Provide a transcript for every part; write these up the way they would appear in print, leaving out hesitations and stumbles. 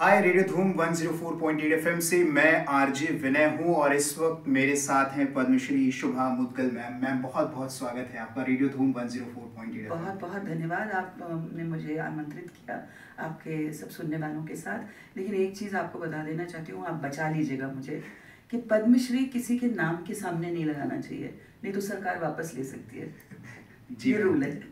हाय radio धूम 104.8 FM से मैं आरजे विनय हूं और इस वक्त मेरे साथ हैं पद्मश्री शुभा मुद्गल मैम। मैम बहुत बहुत स्वागत है आपका रेडियो धूम 104.8 एफएम। बहुत बहुत धन्यवाद, आपने मुझे आमंत्रित किया आपके सब सुनने वालों के साथ। लेकिन एक चीज़ आपको बता देना चाहती हूँ, आप बचा लीजिएगा मुझे, कि पद्मश्री किसी के नाम के सामने नहीं लगाना चाहिए, नहीं तो सरकार वापस ले सकती है। जी ये रूल है।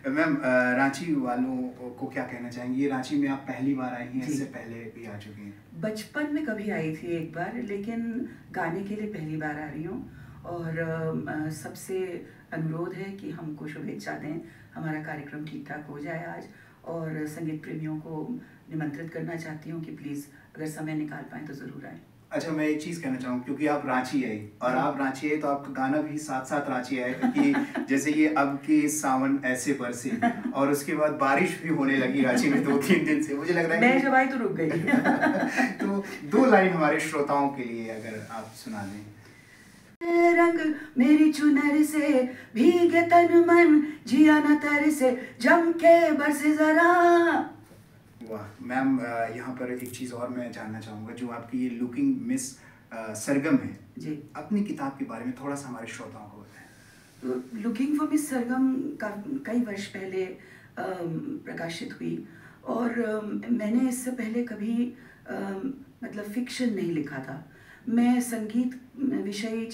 मैम रांची वालों को क्या कहना चाहेंगी? रांची में आप पहली बार आई हैं, जी। इससे पहले भी आ चुकी हैं? बचपन में कभी आई थी एक बार, लेकिन गाने के लिए पहली बार आ रही हूँ। और सबसे अनुरोध है कि हमको शुभेच्छा दें, हमारा कार्यक्रम ठीक ठाक हो जाए आज। और संगीत प्रेमियों को निमंत्रित करना चाहती हूँ कि प्लीज़ अगर समय निकाल पाएँ तो ज़रूर आएँ। अच्छा, मैं एक चीज़ कहना चाहूँ, क्योंकि आप रांची आई और आप रांची आई तो आपका गाना भी साथ साथ रांची आए, क्योंकि जैसे ये अब के सावन ऐसे बरसे और उसके बाद बारिश भी होने लगी रांची में 2-3 दिन से, मुझे लग रहा है मैं जब आई तो रुक गई। तो 2 लाइन हमारे श्रोताओं के लिए अगर आप सुना दें। रंग मेरी चुनर से भीगे तन मन, जिया न तर से जम के बरसे जरा। वाह मैम, यहाँ पर एक चीज़ और मैं जानना चाहूँगा, जो आपकी ये लुकिंग मिस सरगम है जी, अपनी किताब के बारे में थोड़ा सा हमारे श्रोताओं को बताएं। लुकिंग फॉर मिस सरगम कई वर्ष पहले प्रकाशित हुई। और मैंने इससे पहले कभी मतलब फिक्शन नहीं लिखा था। मैं संगीत विषय,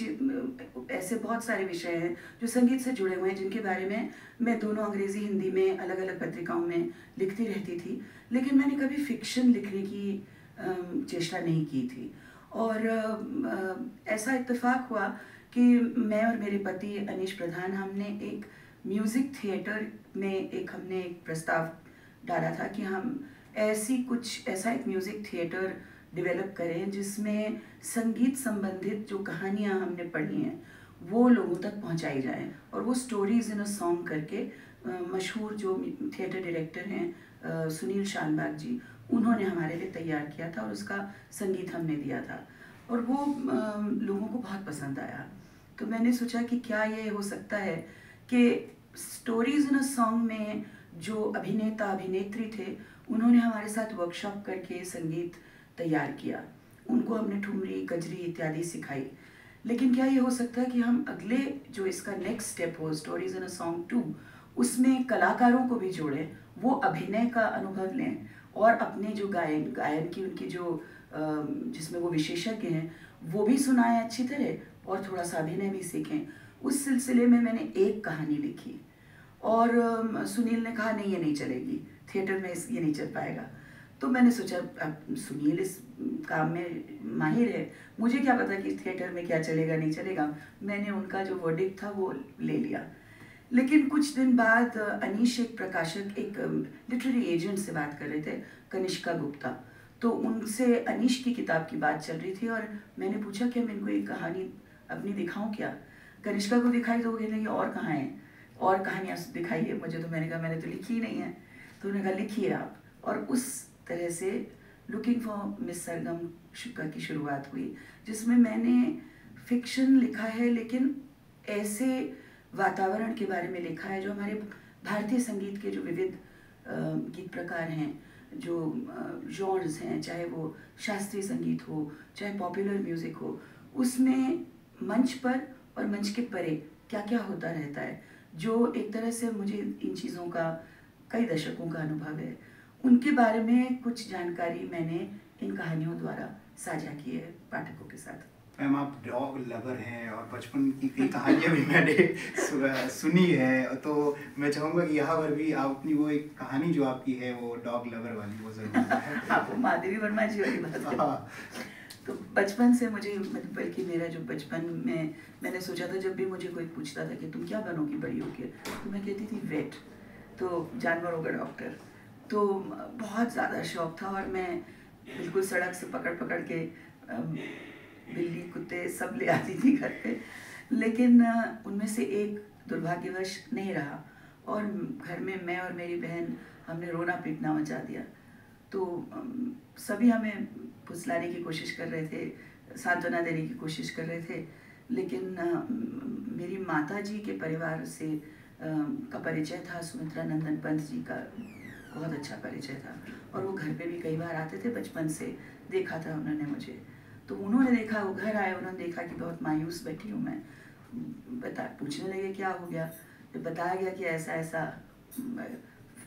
ऐसे बहुत सारे विषय हैं जो संगीत से जुड़े हुए हैं, जिनके बारे में मैं दोनों अंग्रेज़ी हिंदी में अलग अलग पत्रिकाओं में लिखती रहती थी, लेकिन मैंने कभी फिक्शन लिखने की चेष्टा नहीं की थी। और ऐसा इत्तेफाक हुआ कि मैं और मेरे पति अनीश प्रधान, हमने एक म्यूज़िक थिएटर में हमने एक प्रस्ताव डाला था कि हम ऐसा एक म्यूज़िक थिएटर डेवलप करें जिसमें संगीत संबंधित जो कहानियाँ हमने पढ़ी हैं वो लोगों तक पहुंचाई जाएं। और वो स्टोरीज इन अ सॉन्ग करके मशहूर जो थिएटर डायरेक्टर हैं सुनील शानबाग जी, उन्होंने हमारे लिए तैयार किया था और उसका संगीत हमने दिया था। और वो लोगों को बहुत पसंद आया। तो मैंने सोचा कि क्या ये हो सकता है कि स्टोरीज इन अ सॉन्ग में जो अभिनेता अभिनेत्री थे, उन्होंने हमारे साथ वर्कशॉप करके संगीत तैयार किया। उनको हमने ठुमरी, कजरी इत्यादि सिखाई। लेकिन क्या ये हो सकता है कि हम अगले जो इसका नेक्स्ट स्टेप हो, स्टोरीज इन अ सॉन्ग 2, उसमें कलाकारों को भी जोड़ें, वो अभिनय का अनुभव लें और अपने जो गायन की उनकी जो जिसमें वो विशेषज्ञ हैं वो भी सुनाएं अच्छी तरह और थोड़ा सा अभिनय भी सीखें। उस सिलसिले में मैंने एक कहानी लिखी और सुनील ने कहा नहीं, ये नहीं चलेगी थिएटर में, ये नहीं चल पाएगा। तो मैंने सोचा अब सुनील इस काम में माहिर है, मुझे क्या पता कि थिएटर में क्या चलेगा नहीं चलेगा। मैंने उनका जो वर्डिक्ट था वो ले लिया। लेकिन कुछ दिन बाद अनीश, एक प्रकाशक, एक लिटरेरी एजेंट से बात कर रहे थे, कनिष्का गुप्ता। तो उनसे अनीश की किताब की बात चल रही थी और मैंने पूछा कि मैं इनको एक कहानी अपनी दिखाऊं क्या। कनिष्का को दिखाई तो वो कहने लगी और कहाँ हैं, और कहानियाँ दिखाइए मुझे। तो मैंने कहा मैंने तो लिखी ही नहीं है। तो उन्होंने कहा लिखिए आप। और उस तरह से लुकिंग फॉर मिस सरगम की शुरुआत हुई, जिसमें मैंने फिक्शन लिखा है लेकिन ऐसे वातावरण के बारे में लिखा है जो हमारे भारतीय संगीत के जो विविध गीत प्रकार हैं, जो जॉनर्स हैं, चाहे वो शास्त्रीय संगीत हो चाहे पॉपुलर म्यूज़िक हो, उसमें मंच पर और मंच के परे क्या क्या होता रहता है, जो एक तरह से मुझे इन चीज़ों का कई दशकों का अनुभव है, उनके बारे में कुछ जानकारी मैंने इन कहानियों द्वारा साझा की है पाठकों के साथ। मैम आप डॉग लवर हैं और बचपन की कई कहानियाँ भी मैंने सुनी है, तो मैं चाहूँगा कि यहाँ पर भी आप अपनी वो एक कहानी जो आपकी है वो डॉग लवर वाली वो ज़रूर आप महादेवी वर्मा जी वाली बात करें। तो बचपन से मुझे, बल्कि मेरा जो बचपन में मैंने सोचा था, जब भी मुझे कोई पूछता था कि तुम क्या बनोगी बड़ी होकर, तो मैं कहती थी वेट, तो जानवरों का डॉक्टर। तो बहुत ज़्यादा शौक था और मैं बिल्कुल सड़क से पकड़ पकड़ के बिल्ली कुत्ते सब ले आती थी घर पे। लेकिन उनमें से एक दुर्भाग्यवश नहीं रहा और घर में मैं और मेरी बहन, हमने रोना पीटना मचा दिया। तो सभी हमें फुसलाने की कोशिश कर रहे थे, सांत्वना देने की कोशिश कर रहे थे, लेकिन मेरी माता जी के परिवार का परिचय था, सुमित्रा नंदन पंत जी का बहुत अच्छा परिचय था और वो घर पे भी कई बार आते थे, बचपन से देखा था उन्होंने मुझे। तो उन्होंने देखा, वो घर आए, उन्होंने देखा कि बहुत मायूस बैठी हूँ मैं, पूछने लगे क्या हो गया। जब बताया गया कि ऐसा ऐसा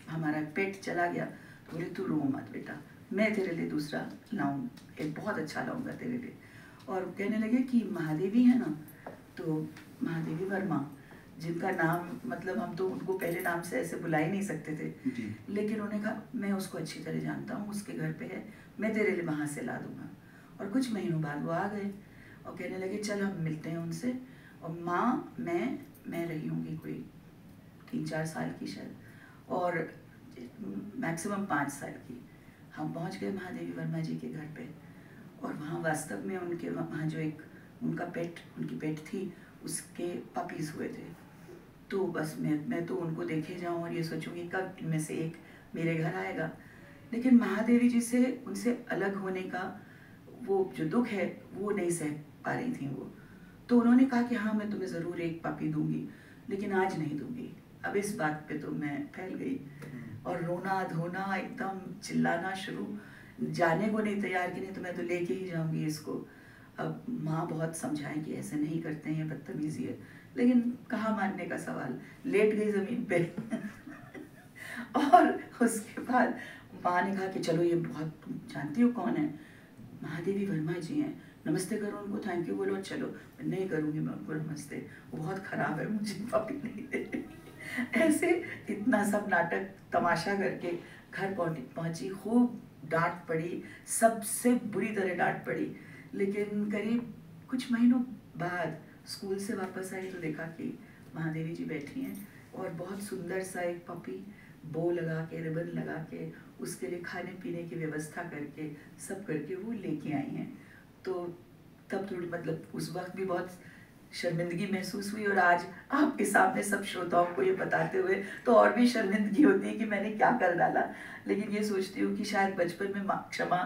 हमारा पेट चला गया, तो बोले तू रो मत बेटा, मैं तेरे लिए दूसरा लाऊं, एक बहुत अच्छा लाऊंगा तेरे लिए। और कहने लगे कि महादेवी है ना, तो महादेवी वर्मा, जिनका नाम मतलब हम तो उनको पहले नाम से ऐसे बुला ही नहीं सकते थे, लेकिन उन्होंने कहा मैं उसको अच्छी तरह जानता हूँ, उसके घर पे है, मैं तेरे लिए वहाँ से ला दूँगा। और कुछ महीनों बाद वो आ गए और कहने लगे चल हम मिलते हैं उनसे। और माँ मैं रही होंगी कोई 3-4 साल की शायद, और मैक्सिमम 5 साल की। हम पहुँच गए महादेवी वर्मा जी के घर पे, और वहाँ वास्तव में उनके वहाँ जो एक उनकी पेट थी, उसके पपीज़ हुए थे। तो बस मैं तो उनको देखे जाऊँ और ये सोचूंगी कब इनमें से एक मेरे घर आएगा। लेकिन महादेवी जी से, उनसे अलग होने का वो जो दुख है वो नहीं सह पा रही थी वो। तो उन्होंने कहा कि हाँ मैं तुम्हें ज़रूर एक पपी दूंगी, लेकिन आज नहीं दूंगी। अब इस बात पे तो मैं फैल गई और रोना धोना, एकदम चिल्लाना शुरू, जाने को नहीं तैयार कि नहीं तो मैं तो लेके ही जाऊंगी इसको। अब माँ बहुत समझाएं कि ऐसे नहीं करते हैं, ये बदतमीजी है, लेकिन कहाँ मानने का सवाल, लेट गई ज़मीन पे। और उसके बाद माँ ने कहा कि चलो ये बहुत, तुम जानती हो कौन है, महादेवी वर्मा जी हैं, नमस्ते करो उनको, थैंक यू बोलो, चलो। नहीं करूँगी मैं उनको नमस्ते, वो बहुत ख़राब है, मुझे पपी नहीं दे। ऐसे इतना सब नाटक तमाशा करके घर पहुँची, खूब डांट पड़ी, सबसे बुरी तरह डांट पड़ी। लेकिन करीब कुछ महीनों बाद स्कूल से वापस आई तो देखा कि महादेवी जी बैठी हैं और बहुत सुंदर सा एक पपी बो लगा के, रिबन लगा के, उसके लिए खाने पीने की व्यवस्था करके, सब करके वो लेके आई हैं। तो तब थोड़ी मतलब उस वक्त भी बहुत शर्मिंदगी महसूस हुई, और आज आपके सामने सब श्रोताओं को ये बताते हुए तो और भी शर्मिंदगी होती है कि मैंने क्या कर डाला। लेकिन ये सोचती हूँ कि शायद बचपन में क्षमा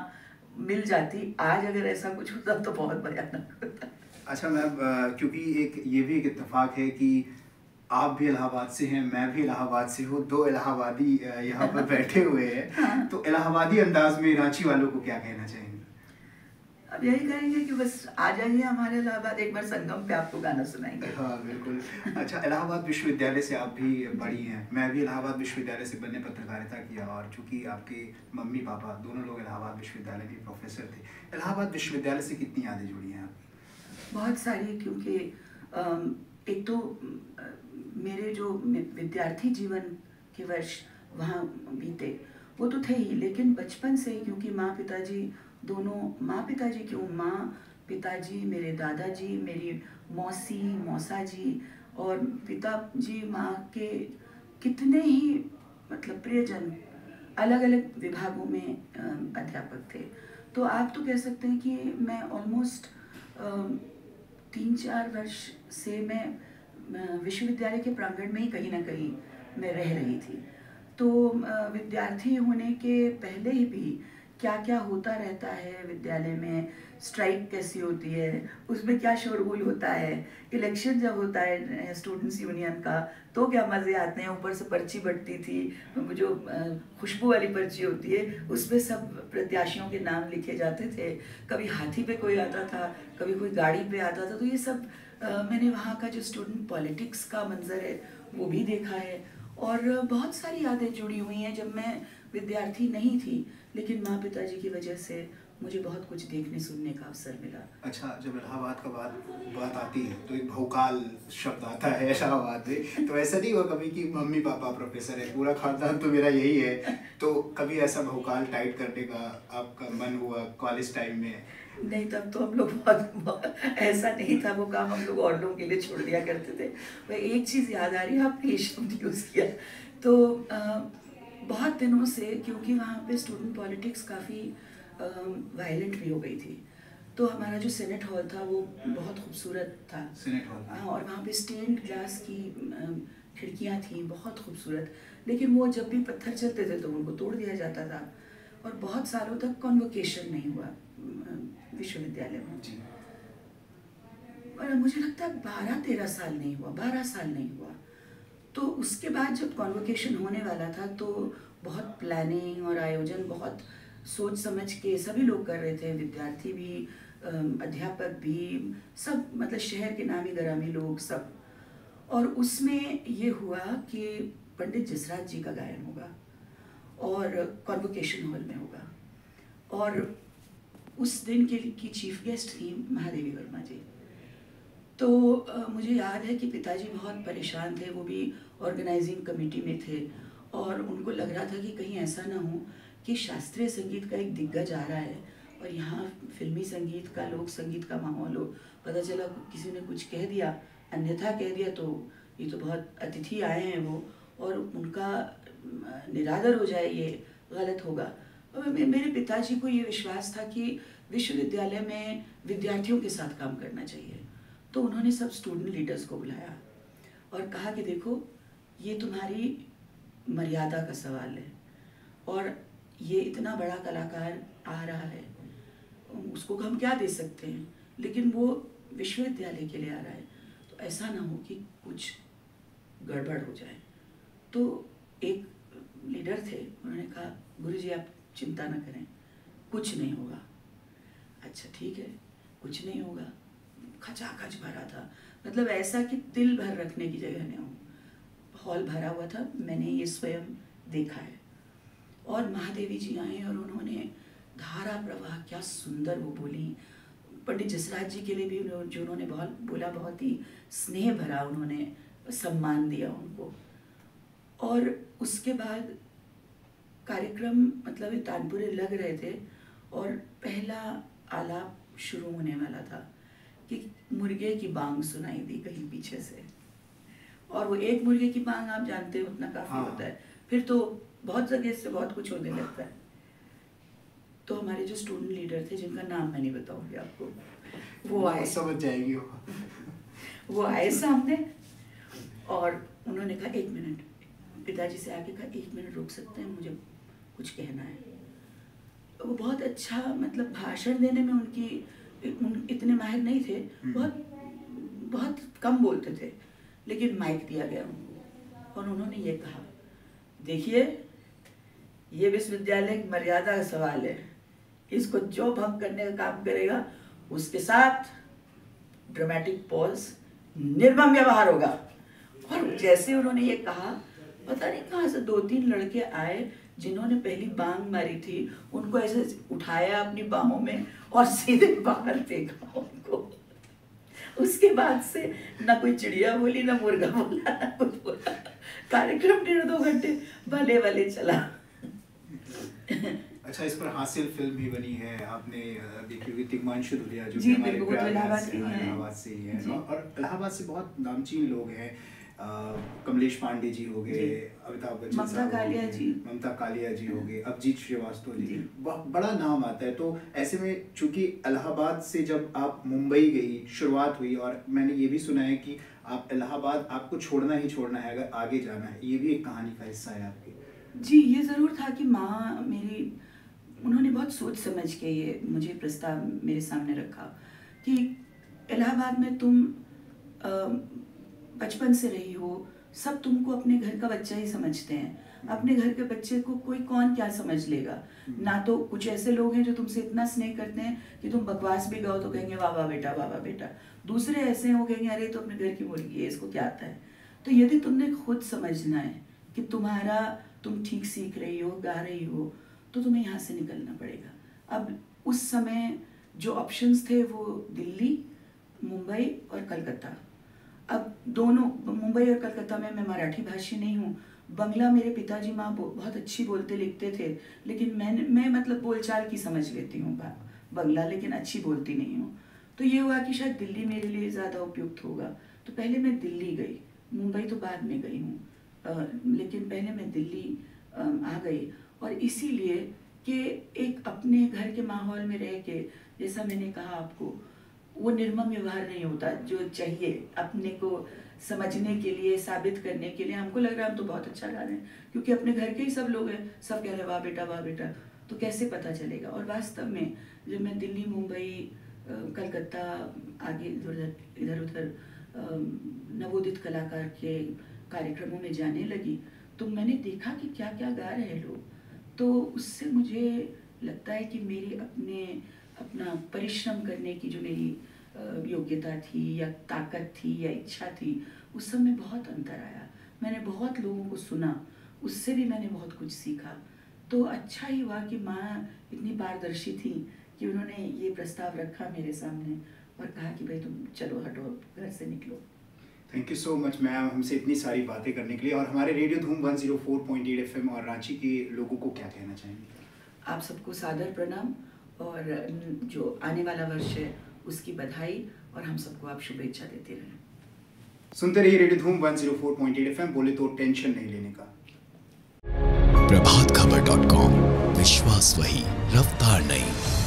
मिल जाती, आज अगर ऐसा कुछ होता तो बहुत भयानक होता। अच्छा मैम, क्योंकि ये भी एक इत्तेफाक है कि आप भी इलाहाबाद से हैं, मैं भी इलाहाबाद से हूँ, 2 इलाहाबादी यहाँ पर बैठे हुए हैं। हाँ। तो इलाहाबादी अंदाज में रांची वालों को क्या कहना चाहेंगे? अब यही कहेंगे कि बस आ जाइए हमारे इलाहाबाद, एक बार संगम पे आपको गाना सुनाएंगे। हाँ बिल्कुल। अच्छा, इलाहाबाद विश्वविद्यालय से आप भी पढ़ी हैं, मैं भी इलाहाबाद विश्वविद्यालय से मैंने पत्रकारिता किया, और चूँकि आपके मम्मी पापा दोनों लोग इलाहाबाद विश्वविद्यालय के प्रोफेसर थे, इलाहाबाद विश्वविद्यालय से कितनी यादें जुड़ी हैं आपकी? बहुत सारी, क्योंकि एक तो मेरे जो विद्यार्थी जीवन के वर्ष वहाँ बीते वो तो थे ही, लेकिन बचपन से, क्योंकि माँ पिताजी दोनों, माँ पिताजी क्यों, माँ पिताजी, मेरे दादाजी, मेरी मौसी, मौसा जी और पिताजी माँ के कितने ही मतलब प्रियजन अलग अलग विभागों में अध्यापक थे। तो आप तो कह सकते हैं कि मैं ऑलमोस्ट 3-4 वर्ष से मैं विश्वविद्यालय के प्रांगण में ही कहीं ना कहीं मैं रह रही थी। तो विद्यार्थी होने के पहले ही भी क्या क्या होता रहता है विद्यालय में, स्ट्राइक कैसी होती है, उसमें क्या शोरगुल होता है, इलेक्शन जब होता है स्टूडेंट्स यूनियन का तो क्या मज़े आते हैं। ऊपर से पर्ची बंटती थी, जो खुशबू वाली पर्ची होती है उस पर सब प्रत्याशियों के नाम लिखे जाते थे। कभी हाथी पे कोई आता था, कभी कोई गाड़ी पे आता था। तो ये सब मैंने वहाँ का जो स्टूडेंट पॉलिटिक्स का मंजर है वो भी देखा है, और बहुत सारी यादें जुड़ी हुई हैं जब मैं विद्यार्थी नहीं थी, लेकिन माँ पिताजी की वजह से मुझे बहुत कुछ देखने सुनने का अवसर मिला। अच्छा, जब इलाहाबाद का बात आती है तो एक भौकाल शब्द आता है इलाहाबाद में, तो ऐसा नहीं हुआ कभी कि मम्मी पापा प्रोफेसर है, पूरा खानदान तो मेरा यही है, तो कभी ऐसा भौकाल टाइट करने का आपका मन हुआ कॉलेज टाइम में? नहीं, तब तो हम लोग बहुत ऐसा नहीं था, वो काम हम लोग और लोगों के लिए छोड़ दिया करते थे। वह एक चीज़ याद आ रही है, आपने ये शब्द यूज़ किया तो बहुत दिनों से, क्योंकि वहाँ पे स्टूडेंट पॉलिटिक्स काफ़ी वायलेंट भी हो गई थी, तो हमारा जो सेनेट हॉल था वो बहुत खूबसूरत था। Senate hall? हाँ, और वहाँ पे स्टेन्ड ग्लास की खिड़कियाँ थी, बहुत खूबसूरत। लेकिन वो जब भी पत्थर चलते थे तो उनको तोड़ दिया जाता था, और बहुत सालों तक कॉन्वोकेशन नहीं हुआ विश्वविद्यालय में। और मुझे लगता है 12-13 साल नहीं हुआ, 12 साल नहीं हुआ। तो उसके बाद जब कॉन्वोकेशन होने वाला था तो बहुत प्लानिंग और आयोजन बहुत सोच समझ के सभी लोग कर रहे थे, विद्यार्थी भी, अध्यापक भी, सब मतलब शहर के नामी गरामी लोग सब। और उसमें ये हुआ कि पंडित जसराज जी का गायन होगा और कॉन्वोकेशन हॉल में होगा, और उस दिन की चीफ गेस्ट थी महादेवी वर्मा जी। तो मुझे याद है कि पिताजी बहुत परेशान थे, वो भी ऑर्गेनाइजिंग कमेटी में थे, और उनको लग रहा था कि कहीं ऐसा ना हो कि शास्त्रीय संगीत का एक दिग्गज आ रहा है और यहाँ फिल्मी संगीत का, लोक संगीत का माहौल हो, पता चला किसी ने कुछ कह दिया, अन्यथा कह दिया, तो ये तो बहुत अतिथि आए हैं वो, और उनका निरादर हो जाए, ये गलत होगा। और मेरे पिताजी को ये विश्वास था कि विश्वविद्यालय में विद्यार्थियों के साथ काम करना चाहिए। तो उन्होंने सब स्टूडेंट लीडर्स को बुलाया और कहा कि देखो, ये तुम्हारी मर्यादा का सवाल है, और ये इतना बड़ा कलाकार आ रहा है, उसको हम क्या दे सकते हैं, लेकिन वो विश्वविद्यालय के लिए आ रहा है, तो ऐसा ना हो कि कुछ गड़बड़ हो जाए। तो एक लीडर थे, उन्होंने कहा गुरुजी आप चिंता न करें, कुछ नहीं होगा। अच्छा ठीक है, कुछ नहीं होगा। खचाखच भरा था, मतलब ऐसा कि दिल भर रखने की जगह नहीं हो। हॉल भरा हुआ था, मैंने ये स्वयं देखा है। और महादेवी जी आए और उन्होंने धारा प्रवाह क्या सुंदर वो बोली। पंडित जसराज जी के लिए भी जो उन्होंने बहुत बोला, बहुत ही स्नेह भरा उन्होंने सम्मान दिया उनको। और उसके बाद कार्यक्रम मतलब तानपुरे लग रहे थे और पहला आलाप शुरू होने वाला था कि मुर्गे की बांग सुनाई दी कहीं पीछे से, और वो एक मुर्गे की बांग आप जानते हो उतना काफी होता है, फिर तो बहुत जगह से बहुत कुछ होने लगता है। तो हमारे जो स्टूडेंट लीडर थे, जिनका नाम मैं नहीं बताऊंगी आपको, वो आए, समझ जाएगी वो आए सामने और उन्होंने कहा 1 मिनट, पिताजी से आके कहा 1 मिनट रुक सकते हैं, मुझे कुछ कहना है। वो बहुत अच्छा मतलब भाषण देने में इतने माहिर नहीं थे, बहुत कम बोलते थे, लेकिन माइक दिया गया उनको और उन्होंने ये कहा, देखिए ये विश्वविद्यालय की मर्यादा का सवाल है, इसको जो भंग करने का काम करेगा उसके साथ ड्रामेटिक पॉज, निर्मम व्यवहार होगा। और जैसे उन्होंने ये कहा, पता नहीं कहाँ से 2-3 लड़के आए जिन्होंने पहली बांग मारी थी, उनको ऐसे उठाया अपनी बाहों में और सीधे बाहर फेंका उनको। उसके बाद से ना कोई चिड़िया बोली, ना मुर्गा बोला, ना कुछ बोला। कार्यक्रम 1.5-2 घंटे भले भले चला। अच्छा, इस पर हासिल फिल्म भी बनी है, आपने देखी होगी, तिग्मांशु धुलिया जो जी, हमारे इलाहाबाद से ही है, और इलाहाबाद से बहुत नामचीन लोग हैं, कमलेश पांडे जी हो गए, अमिताभ बच्चन, ममता कालिया जी हो गए, अभिजीत श्रीवास्तव जी, बड़ा नाम आता है। तो ऐसे में चूंकि इलाहाबाद से जब आप मुंबई गई, शुरुआत हुई, और मैंने ये भी सुना है कि आप इलाहाबाद आपको छोड़ना ही छोड़ना है अगर आगे जाना है, ये भी एक कहानी का हिस्सा है आपकी। जी, ये ज़रूर था कि माँ मेरी, उन्होंने बहुत सोच समझ के ये मुझे प्रस्ताव मेरे सामने रखा कि इलाहाबाद में तुम बचपन से रही हो, सब तुमको अपने घर का बच्चा ही समझते हैं, अपने घर के बच्चे को कोई कौन क्या समझ लेगा। ना तो कुछ ऐसे लोग हैं जो तुमसे इतना स्नेह करते हैं कि तुम बकवास भी गाओ तो कहेंगे वाह वाह बेटा, वाह वाह बेटा। दूसरे ऐसे हैं, वो कहेंगे अरे तो अपने घर की मुर्गी है, इसको क्या आता है। तो यदि तुमने खुद समझना है कि तुम ठीक सीख रही हो, गा रही हो, तो तुम्हें यहाँ से निकलना पड़ेगा। अब उस समय जो ऑप्शंस थे वो दिल्ली, मुंबई और कलकत्ता। अब दोनों, मुंबई और कलकत्ता में मैं मराठी भाषी नहीं हूँ, बंगला मेरे पिताजी माँ बहुत अच्छी बोलते लिखते थे, लेकिन मैं मतलब बोलचाल की समझ लेती हूँ बंगला, लेकिन अच्छी बोलती नहीं हूँ। तो ये हुआ कि शायद दिल्ली मेरे लिए ज़्यादा उपयुक्त होगा, तो पहले मैं दिल्ली गई, मुंबई तो बाद में गई हूँ, लेकिन पहले मैं दिल्ली आ गई। और इसीलिए कि एक अपने घर के माहौल में रह के, जैसा मैंने कहा आपको, वो निर्मम व्यवहार नहीं होता जो चाहिए अपने को समझने के लिए, साबित करने के लिए। हमको लग रहा है हम तो बहुत अच्छा गा रहे हैं क्योंकि अपने घर के ही सब लोग हैं, सब कह रहे हैं वाह बेटा वाह बेटा, तो कैसे पता चलेगा। और वास्तव में जब मैं दिल्ली, मुंबई, कलकत्ता, आगे इधर उधर नवोदित कलाकार के कार्यक्रमों में जाने लगी, तो मैंने देखा कि क्या क्या गा रहे हैं लोग, तो उससे मुझे लगता है कि मेरी अपना परिश्रम करने की जो मेरी योग्यता थी या ताकत थी या इच्छा थी, उस सब में बहुत अंतर आया। मैंने बहुत लोगों को सुना, उससे भी मैंने बहुत कुछ सीखा। तो अच्छा ही हुआ कि माँ इतनी पारदर्शी थी कि उन्होंने ये प्रस्ताव रखा मेरे सामने और कहा कि भाई तुम चलो, हटो, घर से निकलो। Thank you so much ma'am, हमसे इतनी सारी बातें करने के लिए। और हमारे रेडियो धूम 104.8 FM और रांची के लोगों को क्या कहना चाहेंगे? आप सबको सादर प्रणाम, और जो आने वाला वर्ष है उसकी बधाई, और हम सबको आप शुभेच्छा देते रहें। सुनते रहिए रेडियो धूम 104.8 FM, बोले तो टेंशन नहीं लेने का। प्रभातखबर.com, विश्वास वही, रफ्तार नहीं।